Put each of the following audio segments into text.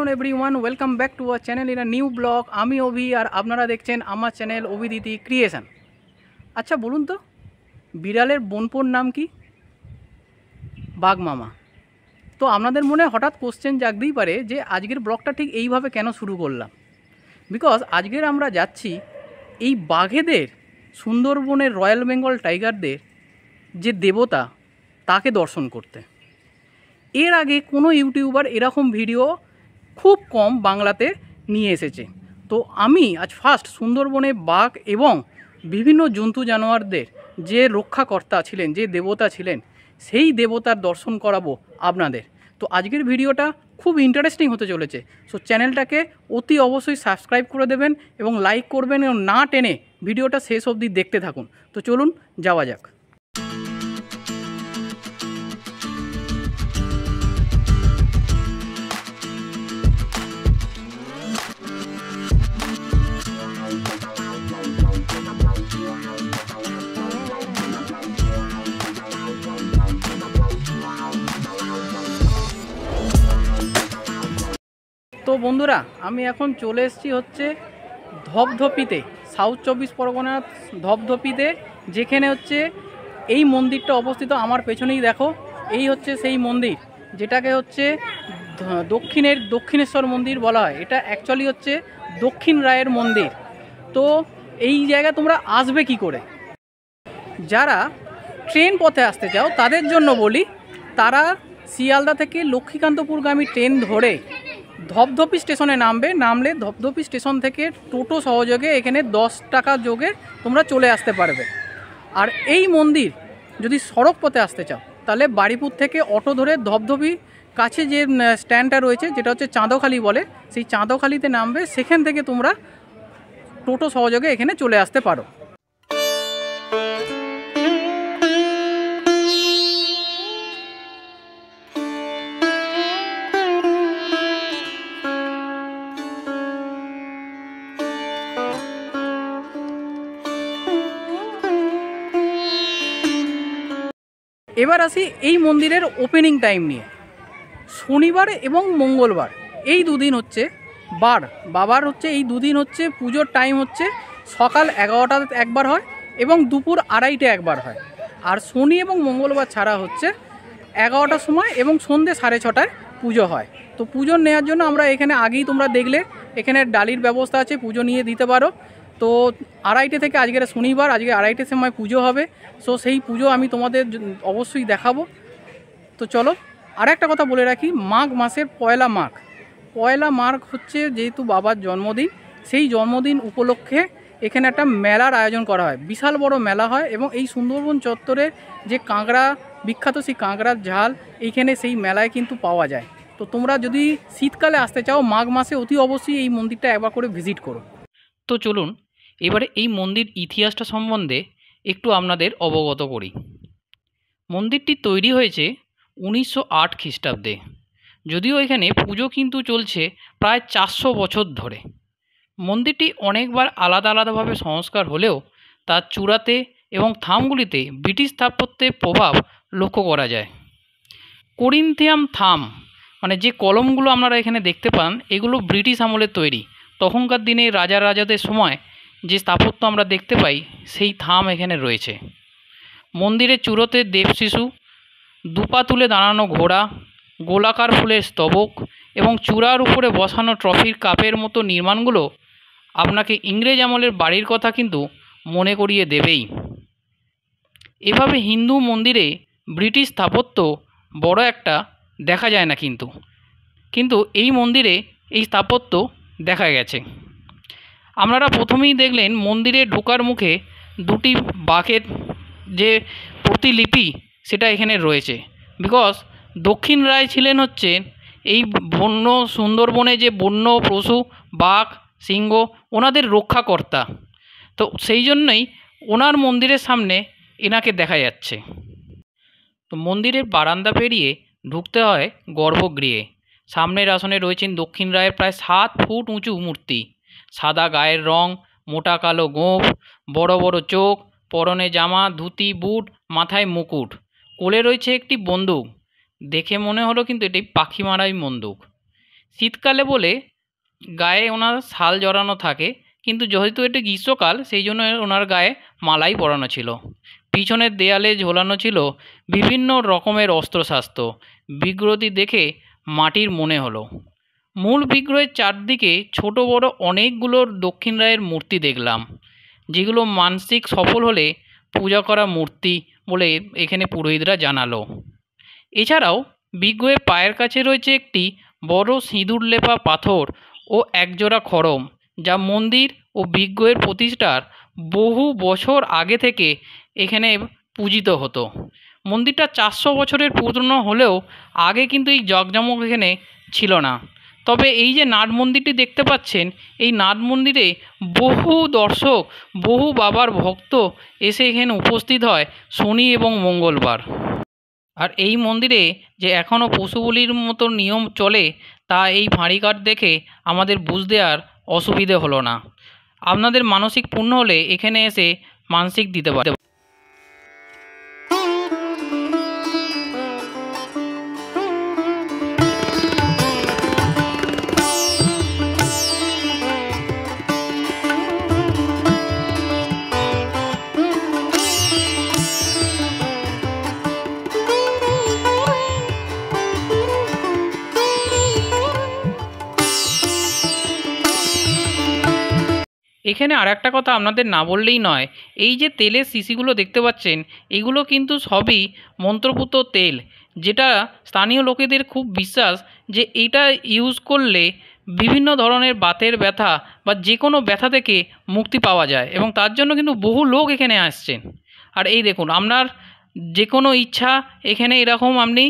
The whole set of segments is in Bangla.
Afternoon everyone welcome back to our channel in a new blog. आमी अभि और आपनारा देखছেন আমার চ্যানেল অভিদিতি ক্রিয়েশন। আচ্ছা বলুন তো, বিড়ালের বোনপোর নাম কি? বাঘ মামা। তো আপনাদের মনে হঠাৎ কোশ্চেন জাগতেই পারে যে আজকের ব্লগটা ঠিক এইভাবে কেন শুরু করলাম। বিকজ আজকের আমরা যাচ্ছি এই বাঘেদের, সুন্দরবনের রয়্যাল বেঙ্গল টাইগারদের যে দেবতা তাকে দর্শন করতে। এর আগে কোনো ইউটিউবার এরকম ভিডিও খুব কম বাংলাতে নিয়ে এসেছে। তো আমি আজ ফার্স্ট সুন্দরবনে বাঘ এবং বিভিন্ন জন্তু জানোয়ারদের যে রক্ষাকর্তা ছিলেন, যে দেবতা ছিলেন, সেই দেবতার দর্শন করাবো আপনাদের। তো আজকের ভিডিওটা খুব ইন্টারেস্টিং হতে চলেছে। সো চ্যানেলটাকে অতি অবশ্যই সাবস্ক্রাইব করে দেবেন এবং লাইক করবেন এবং না টেনে ভিডিওটা শেষ অবধি দেখতে থাকুন। তো চলুন যাওয়া যাক। তো বন্ধুরা, আমি এখন চলে এসেছি হচ্ছে ধপধপিতে, সাউথ 24 পরগনার ধপধপিতে, যেখানে হচ্ছে এই মন্দিরটা অবস্থিত। আমার পেছনেই দেখো, এই হচ্ছে সেই মন্দির যেটাকে হচ্ছে দক্ষিণেশ্বর মন্দির বলা হয়। এটা অ্যাকচুয়ালি হচ্ছে দক্ষিণ রায়ের মন্দির। তো এই জায়গায় তোমরা আসবে কি করে? যারা ট্রেন পথে আসতে চাও তাদের জন্য বলি, তারা শিয়ালদা থেকে লক্ষ্মীকান্তপুরগামী ট্রেন ধরে ধপধপি স্টেশনে নামলে ধপধপি স্টেশন থেকে টোটো সহযোগে এখানে 10 টাকা যোগে তোমরা চলে আসতে পারবে। আর এই মন্দির যদি সড়ক পথে আসতে চাও তাহলে বাড়িপুর থেকে অটো ধরে ধপধপি কাছে যে স্ট্যান্ডটা রয়েছে, যেটা হচ্ছে চাঁদখালি বলে, সেই চাঁদখালিতে নামবে। সেখান থেকে তোমরা টোটো সহযোগে এখানে চলে আসতে পারো। এবার আসি এই মন্দিরের ওপেনিং টাইম নিয়ে। শনিবার এবং মঙ্গলবার এই দুদিন হচ্ছে বাবার হচ্ছে এই দুদিন হচ্ছে পুজোর টাইম হচ্ছে সকাল 11টা একবার হয় এবং দুপুর 2:30 একবার হয়। আর শনি এবং মঙ্গলবার ছাড়া হচ্ছে 11টার সময় এবং সন্ধ্যে 6:30টায় পুজো হয়। তো পুজো নেওয়ার জন্য আমরা এখানে আগেই তোমরা দেখলে এখানে ডালির ব্যবস্থা আছে, পুজো নিয়ে দিতে পারো। তো 2:30 থেকে, আজকের শনিবার, আজকে 2:30 সময় পুজো হবে। সো সেই পুজো আমি তোমাদের অবশ্যই দেখাবো। তো চলো, আর একটা কথা বলে রাখি, মাঘ মাসের পয়লা মাঘ হচ্ছে যেহেতু বাবার জন্মদিন, সেই জন্মদিন উপলক্ষে এখানে একটা মেলার আয়োজন করা হয়। বিশাল বড় মেলা হয় এবং এই সুন্দরবন চত্বরে যে কাঁকড়া বিখ্যাত, সেই কাঁকড়ার ঝাল এইখানে সেই মেলায় কিন্তু পাওয়া যায়। তো তোমরা যদি শীতকালে আসতে চাও, মাঘ মাসে অতি অবশ্যই এই মন্দিরটা একবার করে ভিজিট করো। তো চলুন এবারে এই মন্দির ইতিহাসটা সম্বন্ধে একটু আপনাদের অবগত করি। মন্দিরটি তৈরি হয়েছে 1908 খ্রিস্টাব্দে। যদিও এখানে পুজো কিন্তু চলছে প্রায় 400 বছর ধরে। মন্দিরটি অনেকবার আলাদাভাবে সংস্কার হলেও তার চূড়াতে এবং থামগুলিতে ব্রিটিশ স্থাপত্যের প্রভাব লক্ষ্য করা যায়। করিন্থিয়াম থাম, মানে যে কলমগুলো আপনারা এখানে দেখতে পান, এগুলো ব্রিটিশ আমলের তৈরি। তখনকার দিনে রাজাদের সময় যে স্থাপত্য আমরা দেখতে পাই, সেই থাম এখানে রয়েছে। মন্দিরের চূড়োতে দেবশিশু, দুপা তুলে দাঁড়ানো ঘোড়া, গোলাকার ফুলের স্তবক এবং চূড়ার উপরে বসানো ট্রফির কাপের মতো নির্মাণগুলো আপনাকে ইংরেজ আমলের বাড়ির কথা কিন্তু মনে করিয়ে দেবেই। এভাবে হিন্দু মন্দিরে ব্রিটিশ স্থাপত্য বড় একটা দেখা যায় না, কিন্তু এই মন্দিরে এই স্থাপত্য দেখা গেছে। আপনারা প্রথমেই দেখলেন মন্দিরে ঢোকার মুখে দুটি বাঘের যে প্রতিলিপি সেটা এখানে রয়েছে। বিকজ দক্ষিণ রায় ছিলেন হচ্ছে এই বন্য সুন্দরবনে যে বন্য পশু বাঘ সিংহ ওনাদের রক্ষাকর্তা। তো সেই জন্যই ওনার মন্দিরের সামনে এনাকে দেখা যাচ্ছে। তো মন্দিরের বারান্দা পেরিয়ে ঢুকতে হয় গর্ভগৃহে। সামনের আসনে রয়েছেন দক্ষিণ রায়ের প্রায় 7 ফুট উঁচু মূর্তি। সাদা গায়ের রং, মোটা কালো গোঁফ, বড় বড় চোখ, পরনে জামা, ধুতি, বুট, মাথায় মুকুট, কোলে রয়েছে একটি বন্দুক। দেখে মনে হলো কিন্তু এটি পাখি মারাই বন্দুক। শীতকালে বলে গায়ে ওনার শাল জড়ানো থাকে, কিন্তু যেহেতু এটা গ্রীষ্মকাল সেই জন্য ওনার গায়ে মালাই পরানো ছিল। পিছনের দেয়ালে ঝোলানো ছিল বিভিন্ন রকমের অস্ত্রশস্ত্র। বিগ্রহটি দেখে মাটির মনে হলো। মূল বিগ্রহের চারদিকে ছোট বড় অনেকগুলো দক্ষিণ রায়ের মূর্তি দেখলাম, যেগুলো মানসিক সফল হলে পূজা করা মূর্তি বলে এখানে পুরোহিতরা জানালো। এছাড়াও বিগ্রহের পায়ের কাছে রয়েছে একটি বড় সিঁদুর লেপা পাথর ও একজোড়া খড়ম, যা মন্দির ও বিগ্রহের প্রতিষ্ঠার বহু বছর আগে থেকে এখানে পূজিত হতো। মন্দিরটা 400 বছরের পুরনো হলেও আগে কিন্তু এই জাঁকজমক এখানে ছিল না। তবে এই যে নাট মন্দিরটি দেখতে পাচ্ছেন, এই নাট মন্দিরে বহু দর্শক, বহু বাবার ভক্ত এসে এখানে উপস্থিত হয় শনি এবং মঙ্গলবার। আর এই মন্দিরে যে এখনও পশু বলির মতো নিয়ম চলে, তা এই ভাঁড়ি কাঠ দেখে আমাদের বুঝতে আর অসুবিধে হলো না। আপনাদের মানসিক পূর্ণ হলে এখানে এসে মানসিক দিতে পারে। এখানে আর একটা কথা আপনাদের না বললেই নয়, এই যে তেলের শিশিগুলো দেখতে পাচ্ছেন, এগুলো কিন্তু সবই মন্ত্রপুত তেল, যেটা স্থানীয় লোকেদের খুব বিশ্বাস যে এইটা ইউজ করলে বিভিন্ন ধরনের বাতের ব্যথা বা যে কোনো ব্যথা থেকে মুক্তি পাওয়া যায়, এবং তার জন্য কিন্তু বহু লোক এখানে আসছেন। আর এই দেখুন, আপনার যে কোনো ইচ্ছা এখানে এরকম আপনি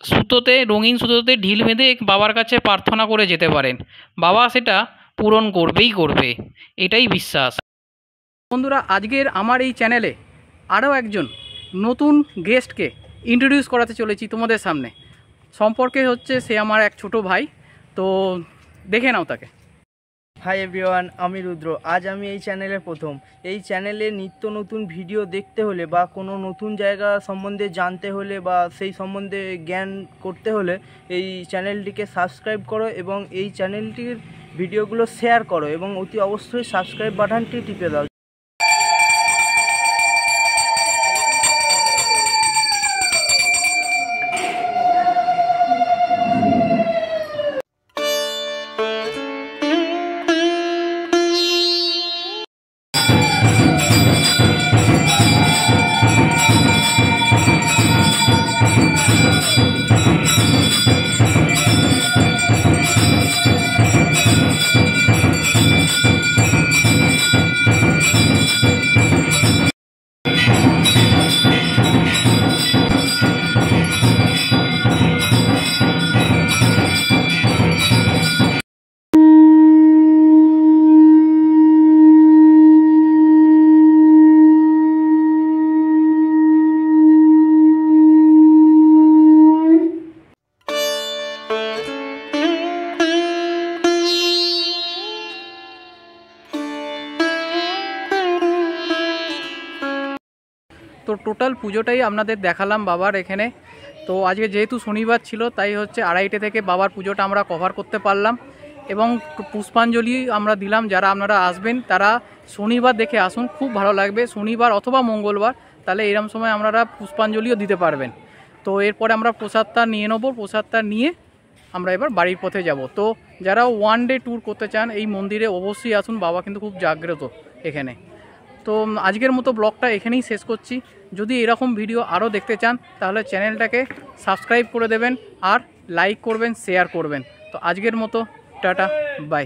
সুতোতে, রঙিন সুতোতে ঢিল বেঁধে বাবার কাছে প্রার্থনা করে যেতে পারেন, বাবা সেটা পূরণ করবেই করবে, এটাই বিশ্বাস। বন্ধুরা, আজকের আমার এই চ্যানেলে আরও একজন নতুন গেস্টকে ইন্ট্রোডিউস করাতে চলেছি তোমাদের সামনে। সম্পর্কে হচ্ছে সে আমার এক ছোট ভাই, তো দেখে নাও তাকে। হাই এভরিওয়ান, আমি রুদ্র। আজ আমি এই চ্যানেলে প্রথম। এই চ্যানেলে নিত্য নতুন ভিডিও দেখতে হলে বা কোনো নতুন জায়গা সম্বন্ধে জানতে হলে বা সেই সম্বন্ধে জ্ঞান করতে হলে এই চ্যানেলটিকে সাবস্ক্রাইব করো এবং এই চ্যানেলটির ভিডিওগুলো শেয়ার করো এবং অতি অবশ্যই সাবস্ক্রাইব বাটনটি টিপে দাও। তো টোটাল পুজোটাই আপনাদের দেখালাম বাবার এখানে। তো আজকে যেহেতু শনিবার ছিল, তাই হচ্ছে 2:30 থেকে বাবার পুজোটা আমরা কভার করতে পারলাম, এবং পুষ্পাঞ্জলি আমরা দিলাম। যারা আপনারা আসবেন তারা শনিবার দেখে আসুন, খুব ভালো লাগবে। শনিবার অথবা মঙ্গলবার, তাহলে এরম সময় আপনারা পুষ্পাঞ্জলিও দিতে পারবেন। তো এরপরে আমরা প্রসাদটা নিয়ে নেবো, প্রসাদটা নিয়ে আমরা এবার বাড়ির পথে যাব। তো যারা 1 ডে ট্যুর করতে চান এই মন্দিরে অবশ্যই আসুন, বাবা কিন্তু খুব জাগ্রত এখানে। তো আজকের মতো ব্লগটা এখানেই শেষ করছি। যদি এরকম ভিডিও আরও দেখতে চান তাহলে চ্যানেলটাকে সাবস্ক্রাইব করে দেবেন, আর লাইক করবেন, শেয়ার করবেন। তো আজকের মতো টাটা, বাই।